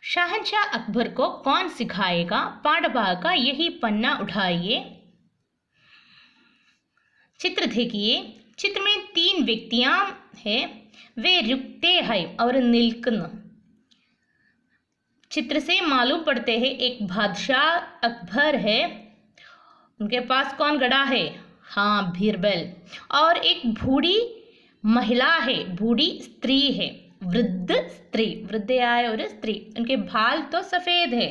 शहंशाह अकबर को कौन सिखाएगा? पाठभाग का यही पन्ना उठाइए। चित्र देखिए। चित्र में 3 व्यक्तियां हैं, वे रुकते हैं और निल्कुन्न। चित्र से मालूम पड़ते हैं एक बादशाह अकबर है, उनके पास कौन गड़ा है? हाँ, बीरबल। और एक बूढ़ी महिला है, बूढ़ी स्त्री है, वृद्ध स्त्री, വൃദ്ധയായ ഒരു സ്ത്രീ. उनके बाल तो सफेद है,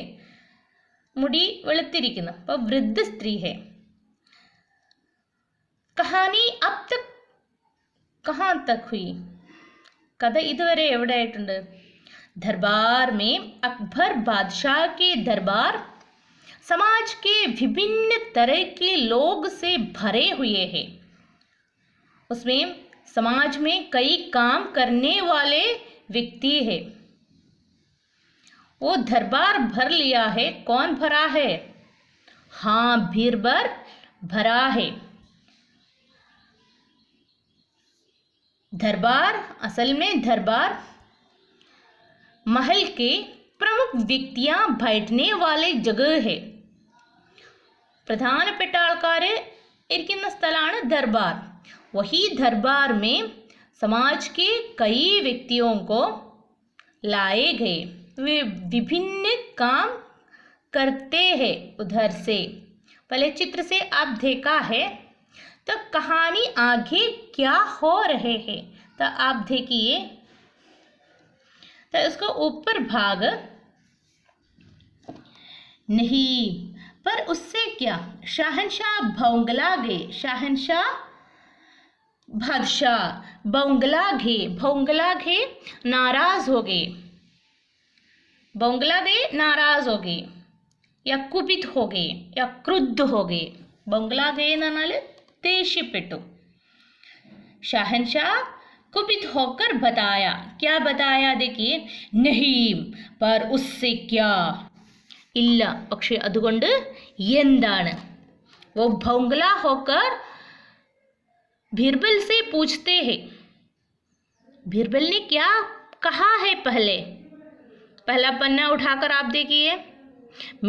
മുടി വെളുത്തിരിക്കുന്നു, അപ്പോൾ വൃദ്ധ സ്ത്രീ है. कहानी अब तक कहाँ तक हुई? कഥ ഇതുവരെ എവിടെ ആയിട്ടുണ്ട്? दरबार में अकबर बादशाह के दरबार समाज के विभिन्न तरह के लोग से भरे हुए हैं. उसमें समाज में कई काम करने वाले व्यक्ति है. वो दरबार भर लिया है. कौन भरा है? हाँ, बीरबल भरा है. दरबार असल में दरबार महल के प्रमुख व्यक्तियां बैठने वाले जगह है. പ്രധാനപ്പെട്ട ആൾക്കാർ ഇരിക്കുന്ന സ്ഥലമാണ് ദർബാർ. वही दरबार में समाज के कई व्यक्तियों को लाए गए. वे विभिन्न काम करते हैं उधर से. पहले चित्र से आप देखा है, तो कहानी आगे क्या हो रहे हैं तो आप देखिए. तो इसका ऊपर भाग नहीं, पर उससे क्या? शहंशाह बौंगला गए. शहंशाह बादशाह बौंगला गए, नाराज हो गए. बौंगला गए, नाराज हो गए, या कुपित हो गए, या क्रुद्ध हो गए. बौंगला गए എന്ന് പറഞ്ഞാൽ ദേഷ്യപ്പെട്ടു. शहंशाह कुपित होकर बताया. क्या बताया? देखिए, नहीं पर उससे क्या? ഇല്ല, പക്ഷെ അതുകൊണ്ട് എന്താണ്? वो भौंगला होकर बीरबल से पूछते हैं. बीरबल ने क्या कहा है? पहला पन्ना उठाकर आप देखिए.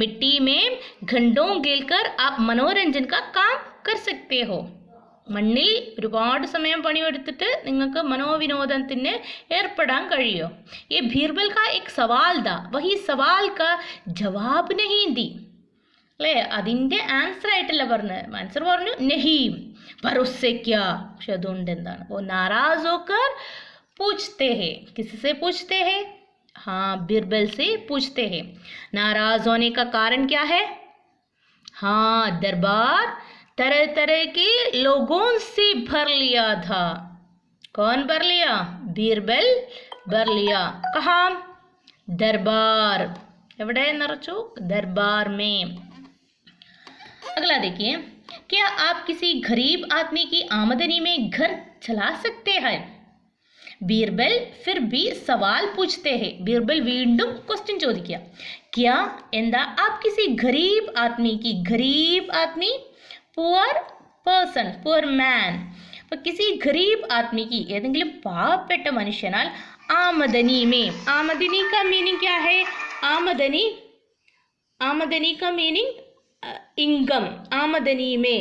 मिट्टी में घंटों गेलकर आप मनोरंजन का काम कर सकते हो. മണ്ണിൽ ഒരുപാട് സമയം പണിയെടുത്തിട്ട് നിങ്ങൾക്ക് മനോവിനോദത്തിന് ഏർപ്പെടാൻ കഴിയോ? ये बीरबल का एक सवाल था, वही सवाल का जवाब नहीं दी അല്ലേ? അതിൻ്റെ ആൻസർ ആയിട്ടല്ല പറഞ്ഞത്. ആൻസർ പറഞ്ഞു നഹി पर उससे क्या? പക്ഷെ അതുകൊണ്ട് എന്താണ്? वो नाराज होकर पूछते हैं. किससे पूछते हैं? हाँ, बीरबल से पूछते हैं. नाराज होने का कारण क्या है? हाँ, दरबार तरह तरह के लोगों से भर लिया था. कौन भर लिया? बीरबल भर लिया. कहाँ? दरबार. एवडे निറച്ചു? दरबार में. अगला देखिए. क्या आप किसी गरीब आदमी की आमदनी में घर चला सकते हैं? बीरबल फिर भी सवाल पूछते हैं. बीरबल വീണ്ടും क्वेश्चन ചോദിക്കുക. क्या എന്താ? आप किसी गरीब आदमी की, गरीब आदमी पुअर പേഴ്സൺ, पुअर मैन. അപ്പോൾ किसी गरीब आदमी की, ഏതെങ്കിലും പാവപ്പെട്ട മനുഷ്യനാൽ आमदनी में, आमदनी का मीनिंग क्या है? आमदनी का मीनिंग ഇൻകം. ആമദനി മേ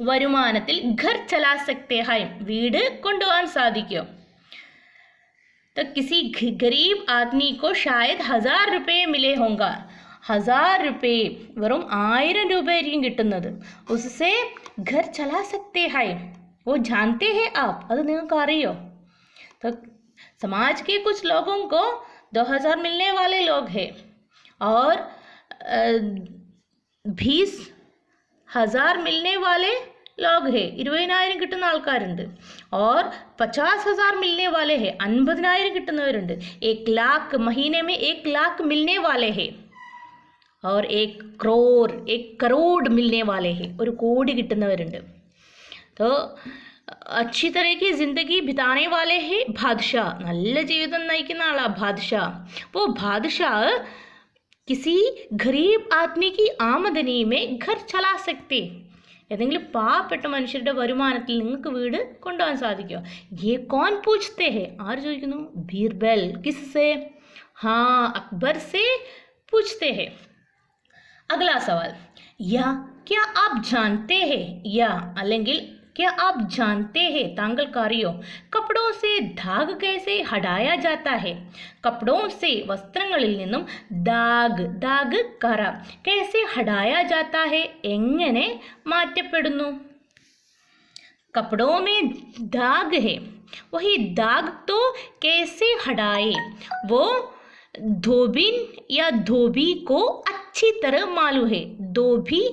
വരുമാനത്തിൽ घर चला सकते हैं, വീട് കൊണ്ടുപോകാൻ സാധിക്കും. तो किसी गरीब आदमी को शायद 1000 रुपये मिले होंगे. 1000 रुपये വെറും 1000 രൂപയായിരിക്കും കിട്ടുന്നത്. उससे घर चला सकते हैं. वो जानते हैं आप? അത് നിങ്ങൾക്ക് അറിയോ? तो समाज के कुछ लोगों को 2000 मिलने वाले लोग हैं और 20,000 मिलने वाले लोग हैं. 20,000 കിട്ടുന്ന ആൾക്കാരുണ്ട്. और 50,000 मिलने वाले हैं. 50,000 കിട്ടുന്നവരുണ്ട്. 1 लाख महीने में 1 लाख मिलने वाले हैं. और 1 करोड़ मिलने वाले हैं. 1 കോടി കിട്ടുന്നവരുണ്ട്. तो अच्छी तरह की ज़िंदगी बिताने वाले हैं बादशाह. നല്ല ജീവിതം നയിക്കുന്ന ആളാണ് बादशाह. वो बादशाह किसी गरीब आदमी की आमदनी में घर चला सकते. ഏതെങ്കിലും പാവപ്പെട്ട മനുഷ്യരുടെ വരുമാനത്തിൽ നിങ്ങൾക്ക് വീട് കൊണ്ടുപോകാൻ സാധിക്കുമോ? ये कौन पूछते हैं? ആര് ചോദിക്കുന്നു? बीरबल. किससे? हाँ, अकबर से पूछते हैं। अगला सवाल, या क्या आप जानते हैं, या അല്ലെങ്കിൽ क्या आप जानते हैं താങ്കൾക്കറിയോ കപ്പടോं से दाग कैसे हटाया जाता है? കപ്പടോं से വസ്ത്രങ്ങളിൽ നിന്നും दाग കറ कैसे हटाया जाता है എങ്ങനെ മാറ്റപ്പെടുന്നു? कपड़ों में दाग है, वही दाग तो कैसे हटाए? वो धोबिन या धोबी को अच्छी तरह मालूम है। धोबी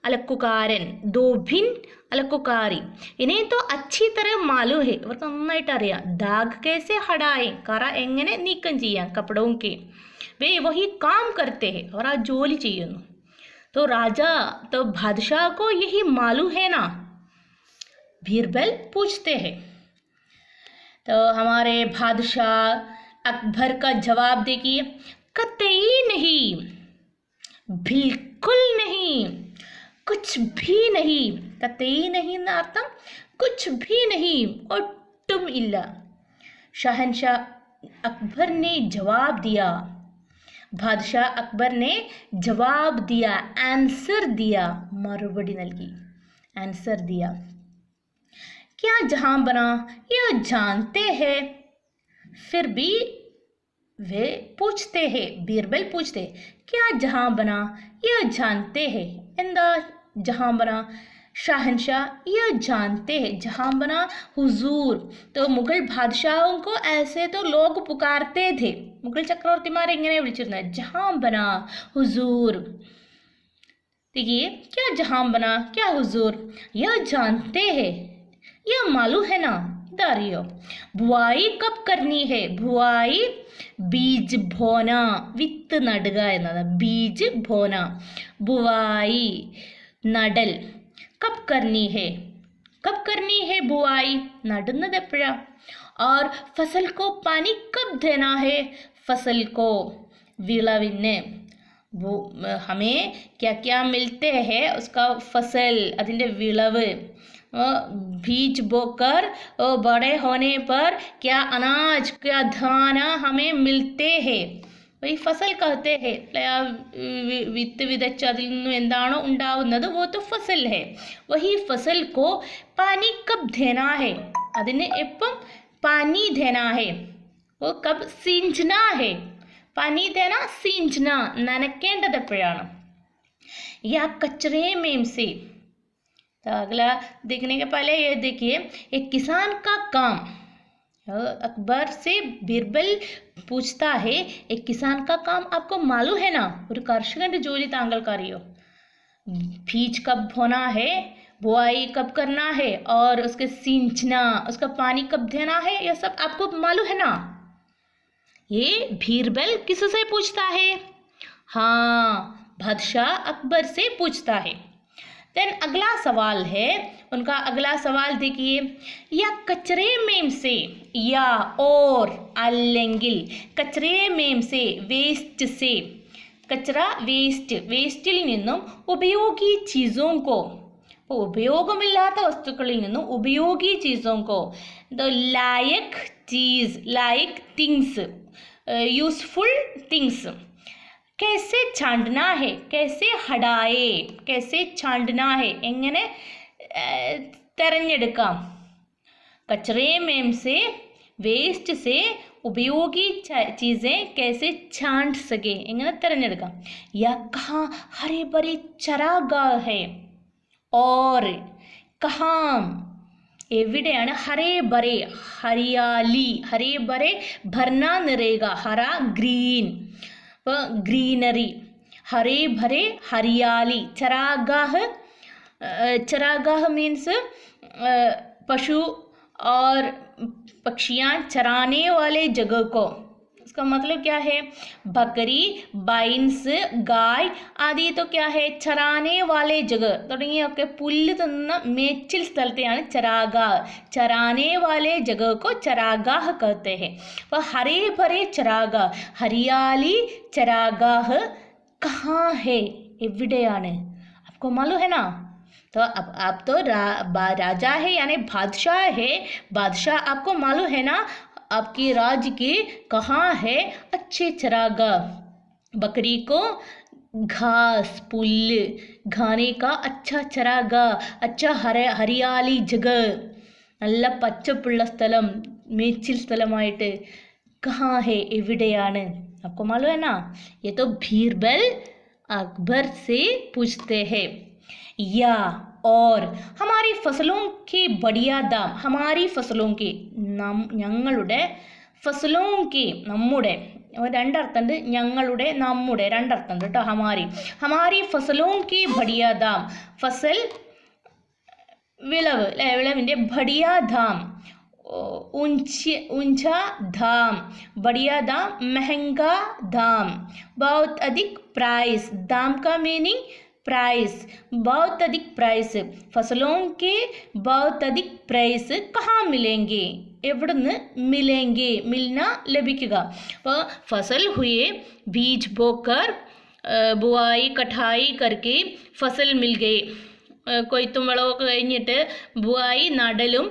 അലക്കുകാരൻ, ധോബിൻ അലക്കുകാരി, ഇനിയും तो अच्छी तरह मालूम है, അവർക്ക് നന്നായിട്ട് അറിയാം. दाग कैसे हटाए, കറ എങ്ങനെ നീക്കം ചെയ്യാം कपड़ों के. वे वही काम करते हैं, और ആ ജോലി ചെയ്യുന്നു. तो राजा तो बादशाह को यही मालूम है ना? बीरबल पूछते हैं. तो हमारे बादशाह अकबर का जवाब देखिए, कतई नहीं, बिल्कुल नहीं, कुछ भी नहीं. कतई नहीं ना अर्थम कुछ भी नहीं, ഒട്ടും ഇല്ല. शहनशाह अकबर ने जवाब दिया. बादशाह अकबर ने जवाब दिया, आंसर दिया, മറുപടി നൽകി, आंसर दिया. क्या जहां बना यह जानते हैं? फिर भी वे पूछते हैं, बीरबल पूछते, क्या जहां बना यह जानते हैं? എന്താ जहां बना? शाहनशाह यह जानते हैं. जहां बना हुजूर. तो मुगल बादशाहों को ऐसे तो लोग पुकारते थे. मुगल चक्रवर्तीमारे ഇങ്ങനെ വിളിച്ചിരുന്നത്, जहां बना हुजूर. देखिए, क्या जहां बना, क्या हुजूर, यह जानते हैं, यह मालूम है ना? दारियो, बुआई कब करनी है? बुआई बीज बोना, വിത്ത് നടുക എന്നതാണ് ബീജ് ബോന. बुआई നടൽ. कब करनी है, कब करनी है बुआई, നടുന്നത് എപ്പോഴാ? और फसल को पानी कब देना है? फसल को, വിളവിന്. वो हमें क्या क्या मिलते हैं, उसका फसल, അതിൻ്റെ വിളവ്. बीज बोकर बड़े होने पर क्या अनाज, क्या दाना हमें मिलते हैं, वही फसल कहते हैं. വിത്ത് വിതച്ച് അതിൽ നിന്നും എന്താണോ ഉണ്ടാവുന്നത് वो तो फसल है. वही फसल को पानी कब देना है, അതിന് എപ്പം पानी देना है? वो कब सींचना है, पानी देना, सींचना, നനയ്ക്കേണ്ടത് എപ്പോഴാണ്? या कचरे में से. तो अगला देखने के पहले ये देखिए, एक किसान का काम. अकबर से बीरबल पूछता है, एक किसान का काम आपको मालूम है ना? ഒരു കർഷകന്റെ ജോലി താങ്കൾക്ക് അറിയോ? बीज कब बोना है, बुआई कब करना है, और उसके सींचना, उसका पानी कब देना है, यह सब आपको मालूम है ना? ये बीरबल किससे पूछता है? हाँ, बादशाह अकबर से पूछता है. देन अगला सवाल है उनका. अगला सवाल देखिए, या कचरे में से, या और അല്ലെങ്കിൽ कचरे में से, वेस्ट से. कचरा वेस्ट, വേസ്റ്റിൽ നിന്നും ഉപയോഗി चीज़ों को, ഉപയോഗമില്ലാത്ത വസ്തുക്കളിൽ നിന്നും ഉപയോഗി चीज़ों को. लायक चीज़, लायक थिंग्स, यूजफुल थिंग्स. कैसे छांटना है, कैसे हटाए, कैसे छांटना है, എങ്ങനെ തെരഞ്ഞെടുക്കാം? कचरे में से, वेस्ट से उपयोगी चीज़ें कैसे छांट सके, എങ്ങനെ തെരഞ്ഞെടുക്കാം? या कहाँ हरे भरे चरागाह है, और कहाँ എവിടെയാണ് ഹരേ ബരേ, ഹരിയാലി, ഹരേ ബരേ ഭർന നിറയുക, ഹര ഗ്രീൻ, ग्रीनरी, हरे भरे हरियाली. चरागाह, चरागाह मीन्स पशु और पक्षियाँ चराने वाले जगह को. इसका मतलब क्या है? बकरी, बाइंस, गाय आदि तो क्या है? चराने वाले जगह തുടങ്ങിയൊക്കെ പുല്ല് തിന്നുന്ന മേച്ചിൽ സ്ഥലത്തെയാണ് चरागाह. चराने वाले जगह को चरागाह कहते हैं. वह हरे भरे चरागाह, हरियाली चरागाह कहाँ है, एविडेयाने? आपको मालूम है ना? तो अब आप तो राजा है, यानी बादशाह है. बादशाह आपको मालूम है ना आपके राज्य के कहाँ है अच्छे चरागाह? बकरी को घास पुल खाने का अच्छा चरागाह, अच्छा हरियाली जगह, നല്ല പച്ചപ്പുള്ള സ്ഥലം, മേച്ചിൽ സ്ഥലമായിട്ട് कहाँ है എവിടെയാണ്? आपको मालूम है ना? ये तो बीरबल अकबर से पूछते हैं। या और हमारी फसलों के बढ़िया दाम, हमारी फसलों के ഞങ്ങളുടെ ഫസലോं के നമ്മുടെ രണ്ടർത്ഥമുണ്ട്, ഞങ്ങളുടെ നമ്മുടെ രണ്ടർത്ഥമുണ്ട് കേട്ടോ. ഹമാരി ഫസലോं के बढ़िया दाम, ഫസൽ വിളവ് അല്ലെ, വിളവിൻ്റെ बढ़िया दाम, ऊंचा दाम, बढ़िया दाम, महंगा दाम, बहुत अधिक प्राइस, दाम का मीनिंग प्राइस, बहुत अधिक प्राइस, फसलों के बहुत अधिक प्राइस कहाँ मिलेंगे? എവിടുന്ന് मिलेंगे, मिलना ലഭിക്കുക. അപ്പോൾ फसल हुए बीज बोकर बुआई कटाई करके फसल मिल गए. കൊയ്ത്തും വിളവൊക്കെ കഴിഞ്ഞിട്ട് ബുവായി നടലും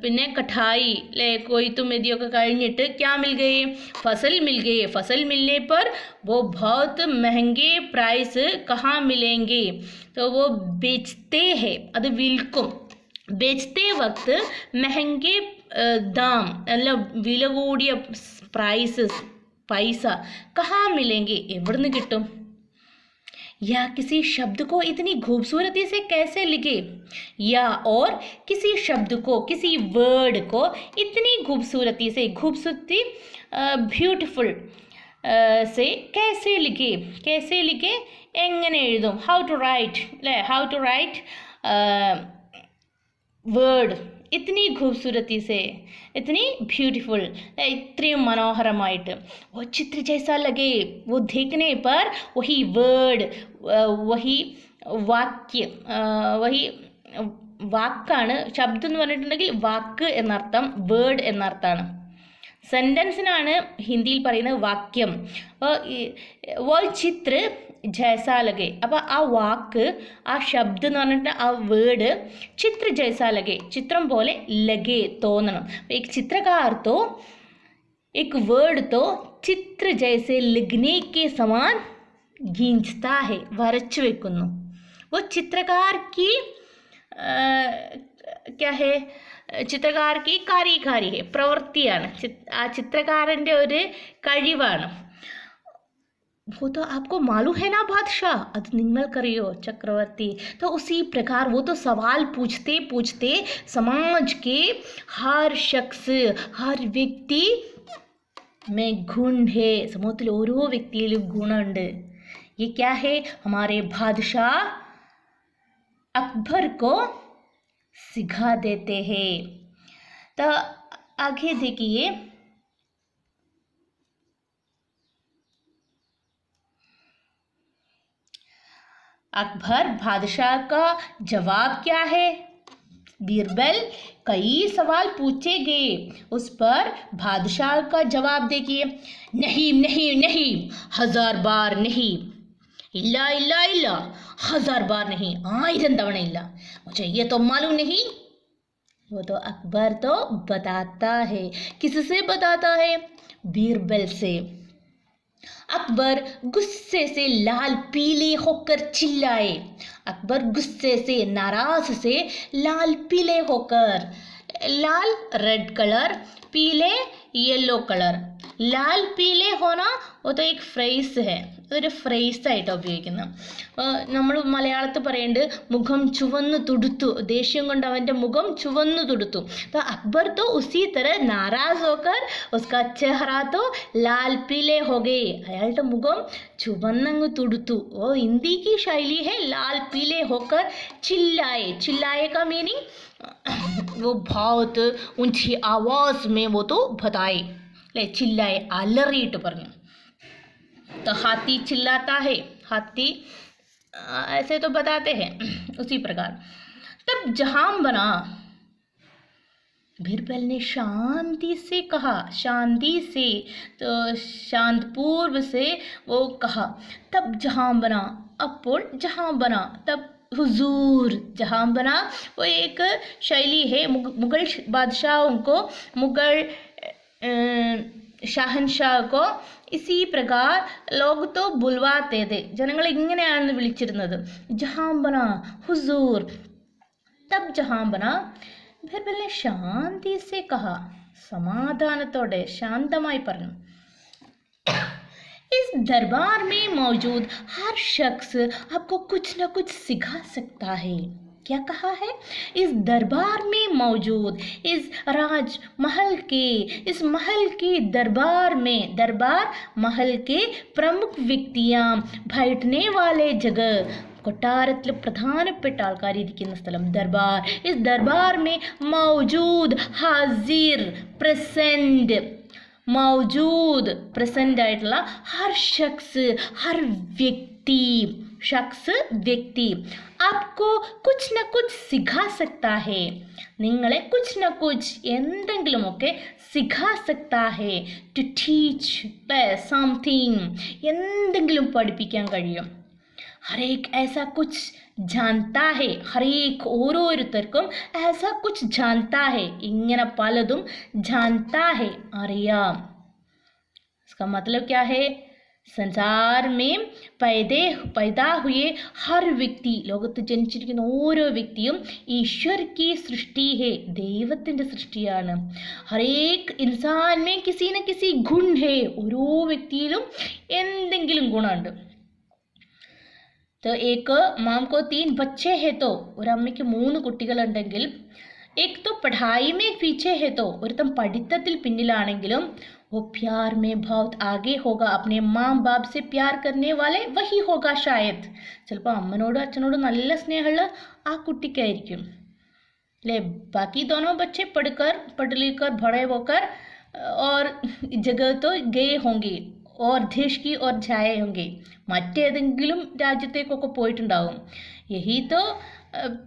പിന്നെ കഠായി അല്ലേ കൊയ്ത്തും മെതിയൊക്കെ കഴിഞ്ഞിട്ട് क्या मिल गए? फसल मिल गए. फसल मिलने पर वो बहुत महंगे प्राइस कहाँ मिलेंगे? तो वो बेचते हैं, അത് വിൽക്കും. बेचते वक्त महंगे दाम मतलब വില കൂടിയ പ്രൈസസ് പൈസ कहाँ मिलेंगे, എവിടുന്ന് കിട്ടും? या किसी शब्द को इतनी खूबसूरती से कैसे लिखे? या और किसी शब्द को, किसी वर्ड को इतनी खूबसूरती से, खूबसूरती ब्यूटीफुल से कैसे लिखे? कैसे लिखे എങ്ങനെ എഴുതും? ഹൗ ടു റൈറ്റ് അല്ലേ, ഹൗ ടു റൈറ്റ് വേർഡ് इतनी खूबसूरती से, इतनी ब्यूटीफुल, इतने मनोहरमाയിട്ട്. वो चित्र जैसा लगे, वो देखने पर वही वर्ड, वही വാക്യ, വഹി വാക്കാണ്. ശബ്ദം എന്ന് പറഞ്ഞിട്ടുണ്ടെങ്കിൽ വാക്ക് എന്നർത്ഥം, വേർഡ് എന്നർത്ഥമാണ്. സെൻറ്റൻസിനാണ് ഹിന്ദിയിൽ പറയുന്നത് വാക്യം. അപ്പോൾ वो चित्र जैसा लगे, അപ്പോൾ ആ വാക്ക്, ആ ശബ്ദം എന്ന് പറഞ്ഞിട്ട് ആ വേർഡ് ചിത്ര ജൈസാ ലगे, ചിത്രം പോലെ ലगे തോന്നണം. एक चित्रकार तो एक वर्ड तो चित्र जैसे लिखने के समान खींचता है, വരച്ചു വെക്കുന്നു. वो चित्रकार की क्या है? ചിത്രകാർ की കാരികാരി है, പ്രവൃത്തിയാണ്. ആ ചിത്രകാരൻ്റെ ഒരു കഴിവാണ്. वो तो आपको मालूम है ना बादशाह, അത് നിങ്ങൾക്കറിയോ ചക്രവർത്തി? तो उसी प्रकार वो तो सवाल पूछते पूछते समाज के हर शख्स, हर व्यक्ति में गुण है, സമൂഹത്തിൽ ഓരോ വ്യക്തിയിലും ഗുണമുണ്ട്. ये क्या है? हमारे बादशाह अकबर को सिखा देते हैं. तो आगे देखिए, अकबर बादशाह का जवाब क्या है? बीरबल कई सवाल पूछे गए, उस पर बादशाह का जवाब देखिए. नहीं नहीं नहीं, 1000 बार नहीं, ഇല്ല ഇല്ല ഇല്ല, 1000 बार नहीं, 1000 തവണ ഇല്ല, मुझे ये तो मालूम नहीं. वो तो अकबर तो बताता है. किससे बताता है? बीरबल से. अकबर गुस्से से लाल पीले होकर चिल्लाए. अकबर गुस्से से, नाराज से लाल पीले होकर, लाल रेड कलर, पीले येलो कलर. लाल पीले होना वो तो एक फ्रेस है, അതൊരു ഫ്രേസായിട്ടാണ് ഉപയോഗിക്കുന്നത്. നമ്മൾ മലയാളത്തിൽ പറയുന്നുണ്ട് മുഖം ചുവന്നു തുടുത്തു, ദേഷ്യം കൊണ്ട് അവൻ്റെ മുഖം ചുവന്നു തുടുത്തു. तो अकबर तो उसी तरह नाराज होकर उसका चेहरा तो लाल पीले हो गए, അയാളുടെ മുഖം ചുവന്നങ്ങ് തുടുത്തു. वो हिंदी की शैली है, लाल पीले होकर चिल्लाए. चिल्लाए का मीनिंग वो बहुत ऊंची आवाज में वो तो बताए अल्ले, चिल्लाए अलറിയിട്ട് പറഞ്ഞു. तो हाथी चिल्लाता है, हाथी ऐसे तो बताते हैं, उसी प्रकार. तब जहां बना, बीरबल ने शांति से कहा, शांति से तो शांत पूर्व से वो कहा. तब जहां बना, അപ്പോൾ जहां बना, तब हुजूर. जहां बना वो एक शैली है मुगल बादशाहों को, मुगल ഷഹൻഷാ को इसी प्रकार लोग तो बुलवाते थे. ജനങ്ങൾ ഇങ്ങനെയാണ് വിളിച്ചിരുന്നത്. ജഹാം ബന हुजूर. तब जहां बना ബിർബൽ ने शांति से कहा. സമാധാനത്തോടെ ശാന്തമായി പറഞ്ഞു. इस दरबार में मौजूद हर शख्स आपको कुछ न कुछ सिखा सकता है. क्या कहा है? इस दरबार में मौजूद इस राजमहल के इस महल के दरबार में दरबार महल के प्रमुख വ്യക്തിയാം बैठने वाले जगह കൊട്ടാരത്തിൽ പ്രധാനപ്പെട്ട ആൾക്കാർ ഇരിക്കുന്ന സ്ഥലം ദർബാർ. ഇസ് ദർബാർ में मौजूद हाजिर പ്രസന്റ് മൗജൂദ് പ്രസന്റ് ആയിട്ടുള്ള ഹർ ഷഖ്സ് ഹർ വ്യക്തി ഷഖ്സ് വ്യക്തി ആപ്കോ കുച്ച് ന കുച്ച് സിഖാ സക്താ ഹേ നിങ്ങളെ കുച്ച് ന കുച്ച് എന്തെങ്കിലുമൊക്കെ സിഖാ സക്താ ഹേ ടു ടീച്ച് സംതിങ് എന്തെങ്കിലും പഠിപ്പിക്കാൻ കഴിയും. ഹരേക് ऐसा कुछ जानता है ഹരേക് ഓരോരുത്തർക്കും ऐसा कुछ जानता है ഇങ്ങനെ പലതും जानता है അറിയാം. इसका मतलब क्या है? संसार में पैदा हुए हर व्यक्ति ലോകത്ത് ജനിച്ചിരിക്കുന്ന ഓരോ വ്യക്തിയും ഈശ്വർ की സൃഷ്ടി है ദൈവത്തിൻ്റെ സൃഷ്ടിയാണ്. ഹരേക് ഇൻസാൻ में किसी न किसी गुण है ഓരോ വ്യക്തിയിലും എന്തെങ്കിലും ഗുണമുണ്ട്. तो एक माम को 3 बच्चे हैं तो ഒരു അമ്മയ്ക്ക് 3 കുട്ടികളുണ്ടെങ്കിൽ एक तो पढ़ाई में पीछे है तो ഒരുത്തൻ പഠിത്തത്തിൽ പിന്നിലാണെങ്കിലും वो प्यार में बहुत आगे होगा. अपने माँ बाप से प्यार करने वाले वही होगा शायद. ചിലപ്പോൾ അമ്മനോടും അച്ഛനോടും നല്ല സ്നേഹമുള്ള ആ കുട്ടിക്കായിരിക്കും അല്ലേ. बाकी दोनों बच्चे पढ़ लिख कर बड़े होकर और जगह तो गए होंगे और देश की ओर जाए होंगे. മറ്റേതെങ്കിലും രാജ്യത്തേക്കൊക്കെ പോയിട്ടുണ്ടാകും. യഹി തോ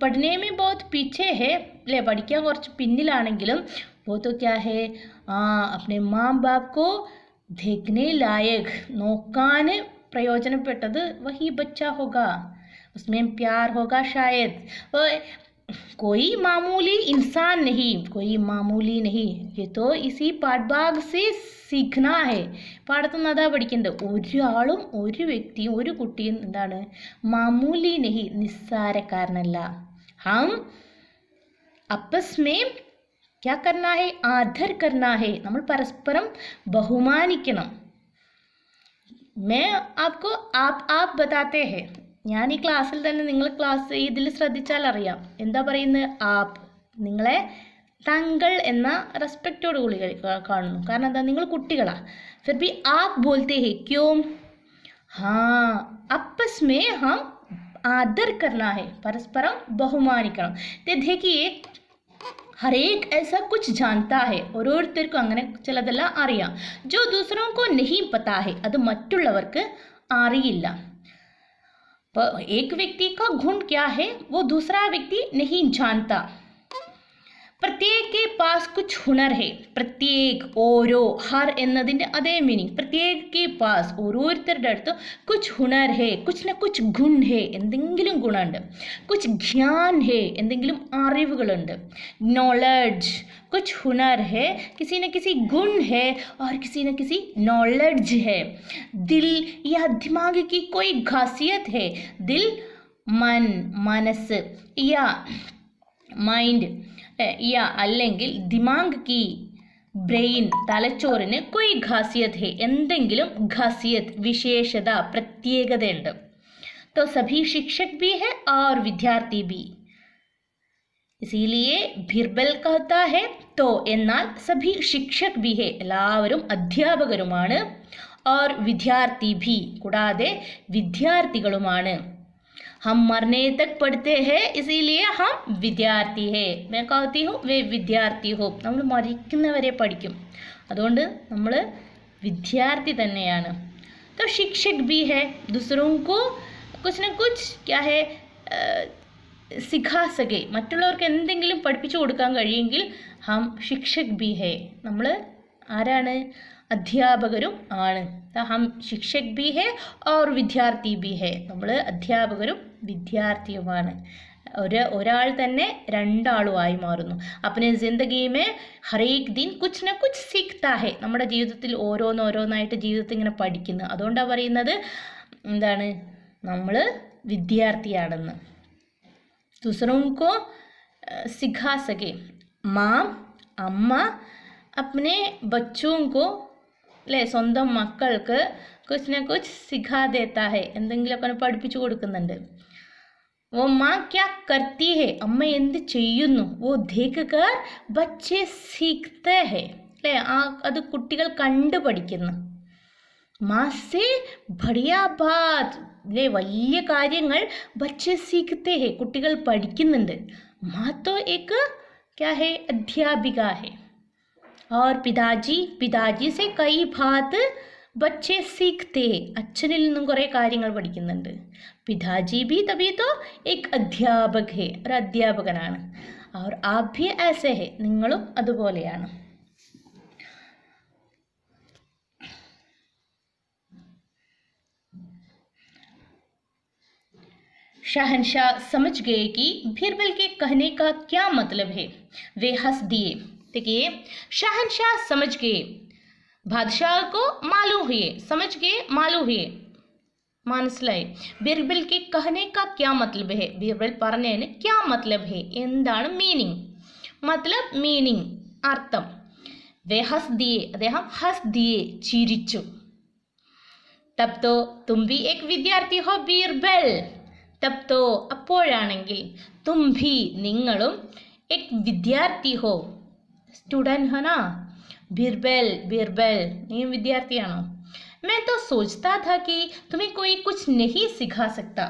പഠനെ में बहुत पीछे है അല്ലേ. പഠിക്കാൻ കുറച്ച് പിന്നിലാണെങ്കിലും वो तो क्या है अपने माँ बाप को देखने लायक നോക്കാൻ പ്രയോജനപ്പെട്ടത് वही बच्चा होगा. उसमें प्यार होगा शायद. कोई मामूली इंसान नहीं कोई मामूली नहीं. ये तो इसी പാഠഭാഗ് से सीखना है. പാഠത്തുനിന്ന് അതാ പഠിക്കേണ്ടത്. ഒരാളും ഒരു വ്യക്തിയും ഒരു കുട്ടിയും എന്താണ് മാമൂലി നഹി നിസ്സാരക്കാരനല്ല. ഹം आपस में क्या करना है? आदर करना है. നമ്മൾ പരസ്പരം ബഹുമാനിക്കണം. मैं आपको आप बताते हैं. ഞാൻ ഈ ക്ലാസ്സിൽ തന്നെ നിങ്ങൾ ക്ലാസ് ഇതിൽ ശ്രദ്ധിച്ചാൽ അറിയാം എന്താ പറയുന്നത്. ആപ്പ് നിങ്ങളെ താങ്കൾ എന്ന റെസ്പെക്റ്റോട് കൂടി കാണുന്നു. കാരണം എന്താ നിങ്ങൾ കുട്ടികളാ. फिर भी आप बोलते हैं क्यों? हाँ आपस में हम आदर करना है. പരസ്പരം ബഹുമാനിക്കണം. देखिए हरेक ऐसा कुछ जानता है. ഓരോരുത്തർക്കും അങ്ങനെ ചിലതെല്ലാം അറിയാം. जो दूसरों को नहीं पता है അത് മറ്റുള്ളവർക്ക് അറിയില്ല. एक व्यक्ति का गुण क्या है वो दूसरा व्यक्ति नहीं जानता. प्रत्येक के पास कुछ हुनर है. प्रत्येक ഓരോ ഹർ എന്നതിൻ്റെ അതേ മീനിങ്. प्रत्येक के पास ഓരോരുത്തരുടെ അടുത്ത് कुछ हुनर है कुछ न कुछ गुण है എന്തെങ്കിലും ഗുണമുണ്ട്. कुछ ज्ञान है എന്തെങ്കിലും അറിവുകളുണ്ട്. नॉलेज कुछ हुनर है किसी न किसी गुण है और किसी न किसी नॉलेज है. दिल या दिमाग की कोई खासियत है. दिल मन മനസ്സ് या മൈൻഡ് या അല്ലെങ്കിൽ ദിമാഗ് की ബ്രെയിൻ തലച്ചോറിന് कोई खासियत है എന്തെങ്കിലും ഖാസിയത്ത് വിശേഷത പ്രത്യേകതയുണ്ട്. तो सभी शिक्षक भी है और विद्यार्थी भी. इसीलिए ബിർബൽ कहता है तो എന്നാൽ सभी शिक्षक भी है എല്ലാവരും അധ്യാപകരുമാണ്. और विद्यार्थी भी കൂടാതെ വിദ്യാർത്ഥികളുമാണ്. हम मरने तक पढ़ते हैं इसीलिए हम विद्यार्थी है. मैं कहती हूँ वे विद्यार्थी हो. നമ്മൾ മരിക്കുന്നവരെ പഠിക്കും അതുകൊണ്ട് നമ്മൾ വിദ്യാർത്ഥി തന്നെയാണ്. तो शिक्षक भी है दूसरों को कुछ न कुछ क्या है सिखा सके. മറ്റുള്ളവർക്ക് എന്തെങ്കിലും പഠിപ്പിച്ചു കൊടുക്കാൻ കഴിയുമെങ്കിൽ ഹം ശിക്ഷക് ബി ഹേ നമ്മൾ ആരാണ് അധ്യാപകരും ആണ്. ഹം ശിക്ഷക് ബി ഹേ और വിദ്യാർത്ഥി ബി ഹേ നമ്മൾ അധ്യാപകരും വിദ്യാർത്ഥിയുമാണ്. ഒരാൾ തന്നെ രണ്ടാളുമായി മാറുന്നു. अपने ജിന്ദഗി में हर एक दिन कुछ न कुछ सीखता है. നമ്മുടെ ജീവിതത്തിൽ ഓരോന്നോരോന്നായിട്ട് ജീവിതത്തിൽ ഇങ്ങനെ പഠിക്കുന്നു. അതുകൊണ്ടാണ് പറയുന്നത് എന്താണ്, നമ്മൾ വിദ്യാർത്ഥിയാണെന്ന്. दूसरों को सिखा सके. माँ അമ്മ अपने बच्चों को അല്ലേ സ്വന്തം മക്കൾക്ക് कुछ न कुछ सिखा देता है. എന്തെങ്കിലുമൊക്കെ പഠിപ്പിച്ചു കൊടുക്കുന്നുണ്ട്. वो माँ क्या करती है, അമ്മ എന്ത് ചെയ്യുന്നു. वो देख कर बच्चे सीखते हैं. അല്ലേ അത് കുട്ടികൾ കണ്ടു പഠിക്കുന്നു. माँ से बढ़िया बात അല്ലേ വലിയ കാര്യങ്ങൾ बच्चे सीखते हैं കുട്ടികൾ പഠിക്കുന്നുണ്ട്. माँ तो एक क्या है अध्यापिका है. और पिताजी से कई बात बच्चे सीखते हैं. അച്ഛനിൽ നിന്നും കുറേ കാര്യങ്ങൾ പഠിക്കുന്നുണ്ട്. पिताजी भी तभी तो एक अध्यापक है, ഒരു അധ്യാപകനാണ്. और आप भी ऐसे है, നിങ്ങളും അതുപോലെയാണ്. शहंशाह समझ गए कि बीरबल के कहने का क्या मतलब है. वे हंस दिए. देखिए, शहंशाह समझ गए, बादशाह को मालूम हुए, समझ गए मालूम हुए, മനസ്സിലായി. ബീർബൽ के कहने का क्या मतलब है, ബീർബൽ പറഞ്ഞതിന് क्या मतलब है എന്താണ് മീനിങ്, मतलब മീനിങ് അർത്ഥം. വേ ഹസ് ദിയെ അദ്ദേഹം ഹസ് ദിയെ ചിരിച്ചു. തബ് തോ തും ഭി ഏക് വിദ്യാർത്ഥി ഹോ ബീർബൽ. തബ് തോ അപ്പോഴാണെങ്കിൽ, തും ഭി നിങ്ങളും, एक विद्यार्थी हो स्टूडेंट है ना. बीरबल बीरबल നീ വിദ്യാർത്ഥിയാണോ. मैं तो सोचता था कि तुम्हें कोई कुछ नहीं सिखा सकता.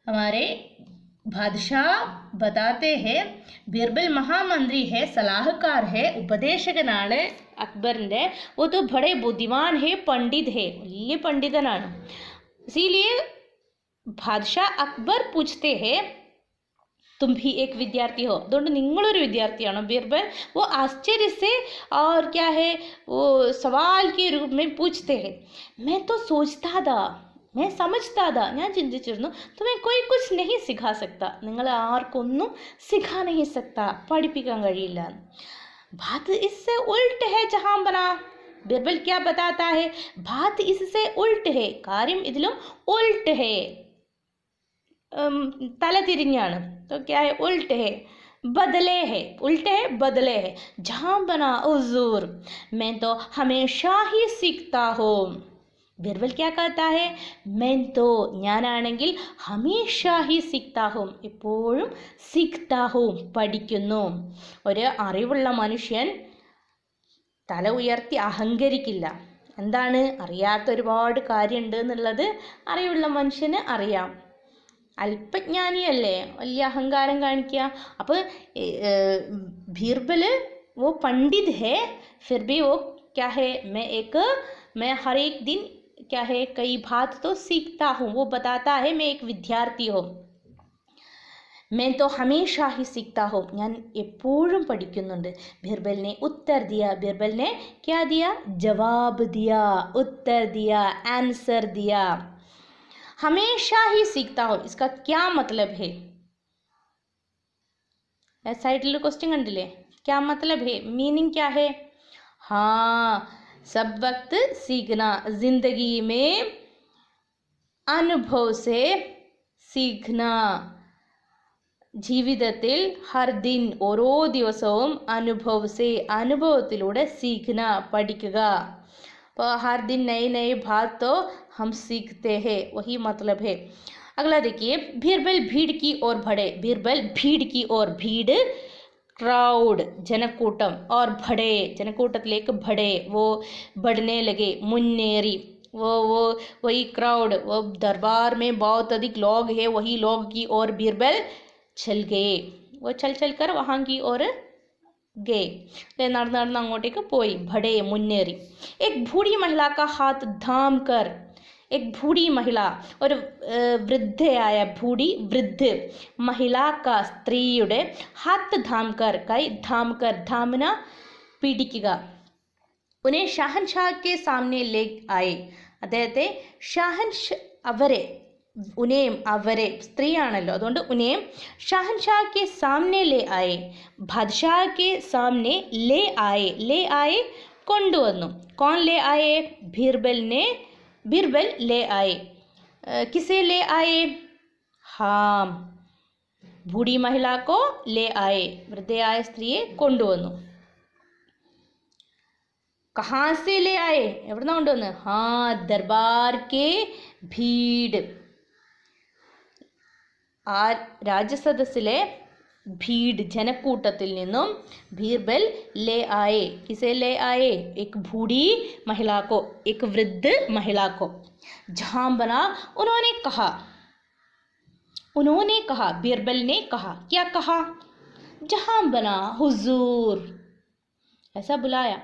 हमारे बादशाह बताते हैं बीरबल महामंत्री है, सलाहकार है, ഉപദേശകനാണ് അക്ബറിൻ്റെ. वो तो बड़े बुद्धिमान है, पंडित है, വലിയ പണ്ഡിതനാണ്. इसीलिए बादशाह अकबर पूछते हैं तुम भी एक विद्यार्थी हो. അതുകൊണ്ട് നിങ്ങളൊരു വിദ്യാർത്ഥിയാണോ ബീർബൽ. वो आश्चर्य से और क्या है वो सवाल के रूप में पूछते हैं. मैं तो सोचता था, मैं समझता था, ഞാൻ ചിന്തിച്ചിരുന്നു, तुम्हें कोई कुछ नहीं सिखा सकता, നിങ്ങൾ ആർക്കൊന്നും സിഖാ नहीं सकता, പഠിപ്പിക്കാൻ കഴിയില്ല. बात इससे उल्ट है जहां बना. ബീർബൽ क्या बताता है, बात इससे उल्ट है, കാര്യം ഇതിലും उल्ट है, तला तिरिഞ്ഞാണ്. तो क्या है उल्ट है, बदले है, उल्टे है बदले है. जहाँ बना हुजूर, मैं तो हमेशा ही सीखता हूँ. ബീർബൽ क्या कहता है, मैं तो ഞാനാണെങ്കിൽ ഹമേഷാ ഹി സിക്താ ഹൂം, എപ്പോഴും സിക്താ ഹൂം പഠിക്കുന്നു. ഒരു അറിവുള്ള മനുഷ്യൻ തല ഉയർത്തി അഹങ്കരിക്കില്ല. എന്താണ്, അറിയാത്ത ഒരുപാട് കാര്യമുണ്ട് എന്നുള്ളത് അറിവുള്ള മനുഷ്യന് അറിയാം. അല്പജ്ഞാനിയല്ലേ വലിയ അഹങ്കാരം കാണിക്കുക. അപ്പോൾ ബീർബൽ वो पंडित है, फिर भी वो क्या है, मैं हर एक दिन क्या है कई बात तो सीखता हूँ. वो बताता है मैं एक विद्यार्थी हूँ. मैं तो हमेशा ही सीखता हूँ, ഞാൻ എപ്പോഴും പഠിക്കുന്നുണ്ട്. ബീർബൽ ने उत्तर दिया. ബീർബൽ ने क्या दिया, जवाब दिया, उत्तर दिया, आंसर दिया. हमेशा ही सीखता हूँ, इसका क्या मतलब है. साइड क्वेश्चन കണ്ടില്ലേ, क्या मतलब है, मीनिंग क्या है. हाँ, सब वक्त सीखना, जिंदगी में अनुभव से सीखना. ജീവിതത്തിൽ ഹർ ദിൻ ഓരോ ദിവസവും അനുഭവത്തിലൂടെ സീഖ്ന പഠിക്കുക. तो हर दिन नए नए बात तो हम सीखते हैं, वही मतलब है. अगला देखिए, बीरबल भीड़ की ओर बढ़े. बीरबल भीड़ की ओर, भीड़ क्राउड जनकूटम, और बढ़े जनकूटത്തിലേക്ക് बढ़े, वो बढ़ने लगे, मुन्नेरी, वो वही क्राउड, वो दरबार में बहुत अधिक लोग हैं, वही लोग की ओर बीरबल चल गए. वो चल कर वहाँ की ओर गए, നടന്ന് അങ്ങോട്ടേക്ക് പോയി. ഭടേ മുന്നേറി. एक बूढ़ी महिला का हाथ थाम कर, एक बूढ़ी महिला, ഒരു വൃദ്ധയായ വൃദ്ധ महिला का സ്ത്രീയുടെ हाथ थाम कर, കൈ थाम कर, थामന പിടിക്കുക. उन्हें शहनशाह के सामने ले आए. അദ്ദേഹത്തെ അവരെ ഉനേം അവരെ സ്ത്രീയാണല്ലോ അതുകൊണ്ട് ഉനേം ഷഹൻഷാ കെ സാമനെ ലേ ആയെ ബാദ്ഷാ കെ സാമനെ ലേ ആയെ കൊണ്ടുവന്നു कौन ले आए बीरबल ले आए किसे ले आए हाँ बूढ़ी महिला को ले आए वृद्धയായ സ്ത്രീയെ കൊണ്ടുവന്നു कहाँ से ले आए എവിടുന്നാ കൊണ്ടുവന്നു हाँ दरबार के भीड़ ആ രാജസദസ്സിലെ भीड़ जनकूटത്തിൽ നിന്നും बीरबल ले आए किसे ले आए एक बूढ़ी महिला को एक वृद्ध महिला को जहां बना उन्होंने कहा बीरबल ने कहा क्या कहा जहां बना हुजूर ऐसा बुलाया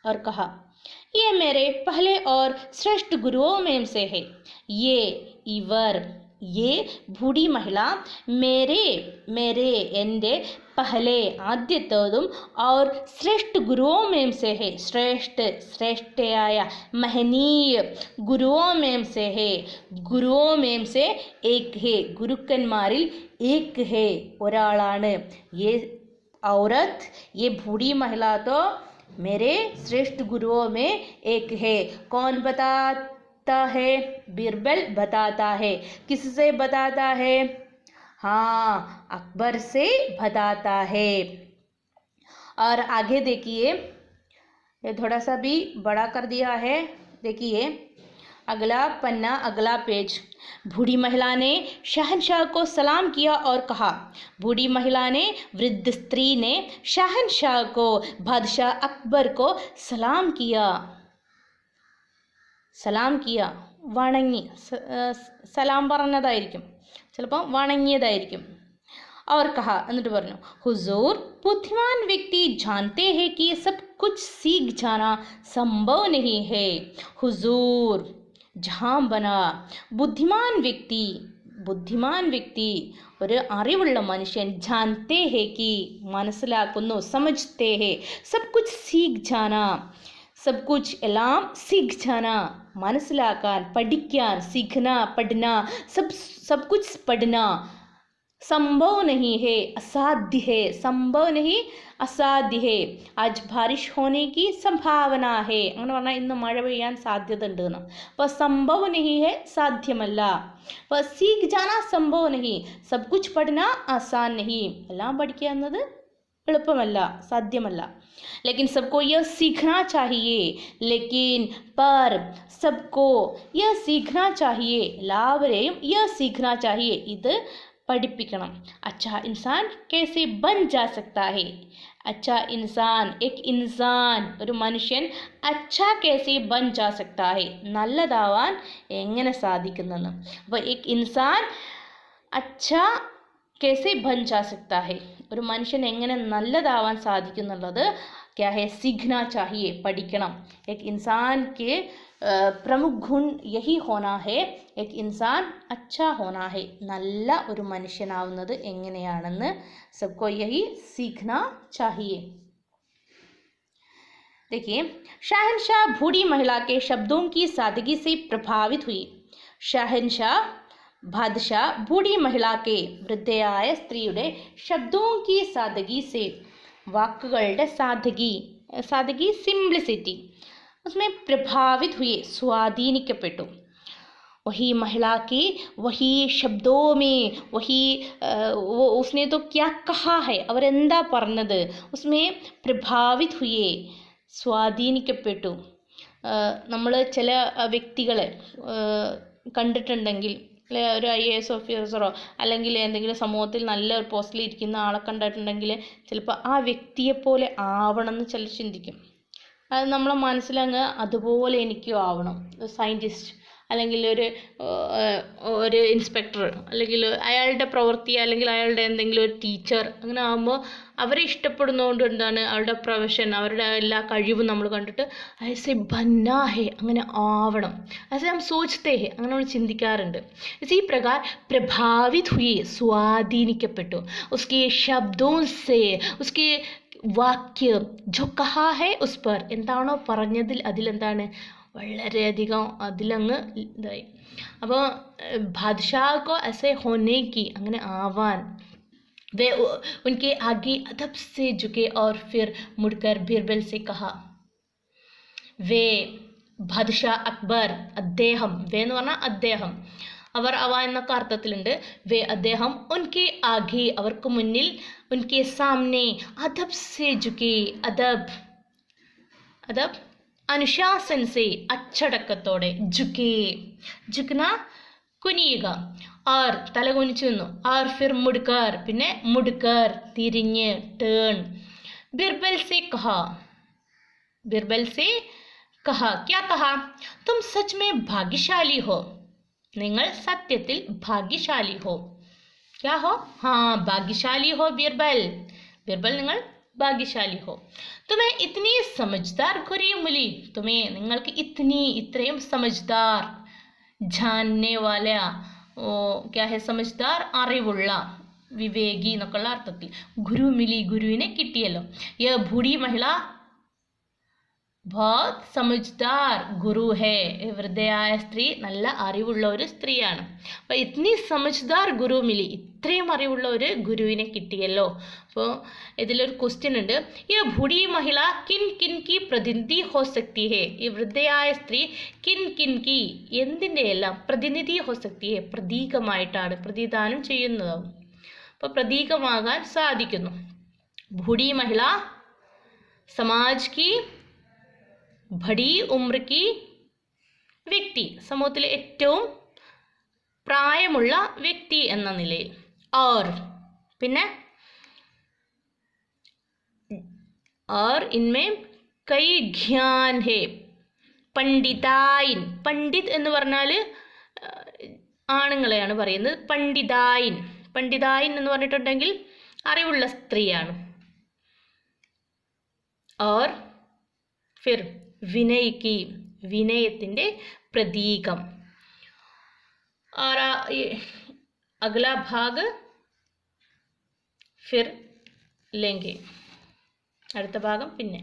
और कहा ये मेरे पहले और श्रेष्ठ गुरुओं में से है ये इवर ये बूढ़ी महिला मेरे എൻ്റെ पहले ആദ്യത്തേതും और श्रेष्ठ गुरुओं में से है श्रेष्ठയായ महनीय गुरुओं में से है गुरुओं में से एक है ഗുരുക്കന്മാരിൽ एक है ഒരാളാണ് ये औरत ये बूढ़ी महिला तो मेरे श्रेष्ठ गुरुओं में एक है कौन बताता है बीरबल बताता है किससे बताता है हाँ अकबर से बताता है और आगे देखिए ये थोड़ा सा भी बड़ा कर दिया है देखिए अगला पन्ना अगला पेज बूढ़ी महिला ने शहनशाह को सलाम किया और कहा बूढ़ी महिला ने वृद्ध स्त्री ने शहनशाह को बादशाह अकबर को सलाम किया വണങ്ങി സലാം പറഞ്ഞതായിരിക്കും ചിലപ്പോൾ വണങ്ങിയതായിരിക്കും और कहा എന്നിട്ട് പറഞ്ഞു हुजूर बुद्धिमान व्यक्ति जानते हैं कि सब कुछ सीख जाना संभव नहीं है हुजूर जहां बना बुद्धिमान व्यक्ति ഒരു അറിവുള്ള മനുഷ്യൻ जानते हैं कि മനസ്സിലാക്കുന്നു समझते हैं सब कुछ सीख जाना सब कुछ എല്ലാം सीख जाना മനസ്സിലാക്കാൻ പഠിക്കാൻ सीखना पढ़ना सब कुछ पढ़ना संभव नहीं है असाध्य है संभव नहीं असाध्य है आज बारिश होने की संभावना है അങ്ങനെ പറഞ്ഞാൽ ഇന്ന് മഴ പെയ്യാൻ സാധ്യതയുണ്ട് എന്ന് അപ്പോൾ संभव नहीं है സാധ്യമല്ല അപ്പോൾ सीख जाना संभव नहीं सब कुछ पढ़ना आसान नहीं എല്ലാം പഠിക്കുക എന്നത് എളുപ്പമല്ല സാധ്യമല്ല लेकिन सबको यह सीखना चाहिए लेकिन पर सबको यह सीखना चाहिए എല്ലാവരെയും यह सीखना चाहिए ഇത് പഠിപ്പിക്കണം अच्छा इंसान कैसे बन जा सकता है अच्छा इंसान एक इंसान ഒരു മനുഷ്യൻ अच्छा कैसे बन जा सकता है നല്ലതാവാൻ എങ്ങനെ സാധിക്കുന്നെന്ന് അപ്പോൾ एक इंसान अच्छा कैसे बन जा सकता है ഒരു മനുഷ്യൻ എങ്ങനെ നല്ലതാവാൻ സാധിക്കുന്നുള്ളത് क्या है सीखना चाहिए പഠിക്കണം एक इंसान के प्रमुख गुण यही होना है एक इंसान अच्छा होना है നല്ല ഒരു മനുഷ്യനാവുന്നത് എങ്ങനെയാണെന്ന് सबको यही सीखना चाहिए देखिए शहनशाह बूढ़ी महिला के शब्दों की सादगी से प्रभावित हुई शहनशाह बादशाह बूढ़ी महिला के വൃദ്ധയായ സ്ത്രീയുടെ ശബ്ദോं की सादगी से വാക്കുകളുടെ സാദगी सिंप्लिसिटी उसमें प्रभावित हुए स्वाधीनिकപ്പെട്ടു वही महिला की वही शब्दों में वही वो उसने तो क्या कहा है അവരെന്താ പറഞ്ഞത് उसमें प्रभावित हुए സ്വാധീനിക്കപ്പെട്ടു നമ്മൾ ചില വ്യക്തികളെ കണ്ടിട്ടുണ്ടെങ്കിൽ ഒരു IAS ഓഫീസറോ അല്ലെങ്കിൽ എന്തെങ്കിലും സമൂഹത്തിൽ നല്ല ഒരു പോസ്റ്റിൽ ഇരിക്കുന്ന ആളെ കണ്ടിട്ടുണ്ടെങ്കിൽ ചിലപ്പോൾ ആ വ്യക്തിയെപ്പോലെ ആവണം എന്ന് ചിലർ ചിന്തിക്കും അത് നമ്മളെ മനസ്സിലങ്ങ് അതുപോലെ എനിക്കും ആവണം സയൻറ്റിസ്റ്റ് അല്ലെങ്കിൽ ഒരു ഇൻസ്പെക്ടർ അല്ലെങ്കിൽ അയാളുടെ പ്രവൃത്തി അല്ലെങ്കിൽ അയാളുടെ എന്തെങ്കിലും ഒരു ടീച്ചർ അങ്ങനെ ആകുമ്പോൾ അവരെ ഇഷ്ടപ്പെടുന്നതുകൊണ്ട് എന്താണ് അവരുടെ പ്രൊഫഷൻ അവരുടെ എല്ലാ കഴിവും നമ്മൾ കണ്ടിട്ട് ഐസെ ബന്നാ ഹേ അങ്ങനെ ആവണം ഐസെ ഹം സോച്ച്തേ ഹേ അങ്ങനെ നമ്മൾ ചിന്തിക്കാറുണ്ട് ഇസി പ്രകാർ പ്രഭാവിത് ഹുയി സ്വാധീനിക്കപ്പെട്ടു ഉസ്കെ ശബ്ദോं से उसके വാക്യ जो कहा है उस पर എന്താണോ പറഞ്ഞതിൽ അതിലെന്താണ് വളരെയധികം അതിലങ്ങ് ഇതായി. അപ്പോൾ ബാദ്ഷാഹ് को ऐसे होने की അങ്ങനെ ആവാൻ वे उनके आगे अदब से झुके और फिर मुड़कर बीरबल से कहा. വേ ബാദ്ഷാ അക്ബർ അദ്ദേഹം, വേ എന്ന് പറഞ്ഞാൽ അദ്ദേഹം, അവർ അവ എന്നൊക്കെ അർത്ഥത്തിലുണ്ട്. വേ അദ്ദേഹം ഉൻകെ ആകെ അവർക്ക് മുന്നിൽ, ഉൻകെ സാമനെ അദബ് സെ ജുകെ, അദബ് അദബ് അനുശാസൻ സെ അച്ചടക്കത്തോടെ, ജുകെ ജുക്ന കുനിയുക, ആർ തല കുനിച്ചു നിന്നു, ആർ ഫിർ മുഡ്കർ പിന്നെ മുഡ്കർ തിരിഞ്ഞ്, ടേൺ, ബിർബൽ സെ കഹ, ബിർബൽ സെ കഹ, ക്യാ കഹ, തും സച്ച് മേ ഭാഗ്യശാലി ഹോ, നിങ്ങൾ സത്യത്തിൽ ഭാഗ്യശാലി ഹോ, ക്യാ ഹോ, ഹാ ഭാഗ്യശാലി ഹോ ബീർബൽ, ബീർബൽ നിങ്ങൾ ഭാഗ്യശാലി ഹോ. തുമേ ഇത്നി സമജ്ദാർ ഖുരി മിലി, തുമേ നിങ്ങൾക്ക് ഇത്നി ഇത്രയും സമജ്ദാർ, ജാനനെ വാല, ക്യാ ഹെ സമജ്ദാർ അറിവുള്ള, വിവേകി എന്നൊക്കെയുള്ള അർത്ഥത്തിൽ, ഗുരു മിലി ഗുരുവിനെ കിട്ടിയല്ലോ. യ ബൂഢി മഹിള बहुत समझदार गुरु है, വൃദ്ധയായ സ്ത്രീ നല്ല അറിവുള്ള ഒരു സ്ത്രീയാണ്. അപ്പോൾ ഇത്നി സമജ്ദാർ ഗുരു മിലി, ഇത്രയും അറിവുള്ള ഒരു ഗുരുവിനെ കിട്ടിയല്ലോ. അപ്പോൾ ഇതിലൊരു ക്വസ്റ്റ്യൻ ഉണ്ട്, ഈ ബൂഢി മഹിള കിൻ കിൻ കി പ്രതിനിധി ഹോ സക്തി ഹേ, ഈ വൃദ്ധയായ സ്ത്രീ കിൻ കിൻ കി എന്തിൻ്റെ എല്ലാം പ്രതിനിധി ഹോ സക്തി ഹേ, പ്രതീകമായിട്ടാണ് പ്രതിദാനം ചെയ്യുന്നതാവും. അപ്പോൾ പ്രതീകമാകാൻ സാധിക്കുന്നു. ബൂഢി മഹിള സമാജ് കി ബഡി ഉമ്ര കി വ്യക്തി, സമൂഹത്തിലെ ഏറ്റവും പ്രായമുള്ള വ്യക്തി എന്ന നിലയിൽ. और പിന്നെ और इनमें कई ज्ञान है, പണ്ഡിതായിൻ, പണ്ഡിത് എന്ന് പറഞ്ഞാൽ ആണുങ്ങളെയാണ് പറയുന്നത്. പണ്ഡിതായിൻ, പണ്ഡിതായിൻ എന്ന് പറഞ്ഞിട്ടുണ്ടെങ്കിൽ അറിവുള്ള സ്ത്രീയാണ്. और फिर विनय की, വിനയത്തിൻ്റെ പ്രതീകം. और अगला भाग फिर लेंगे, അടുത്ത ഭാഗം പിന്നെ.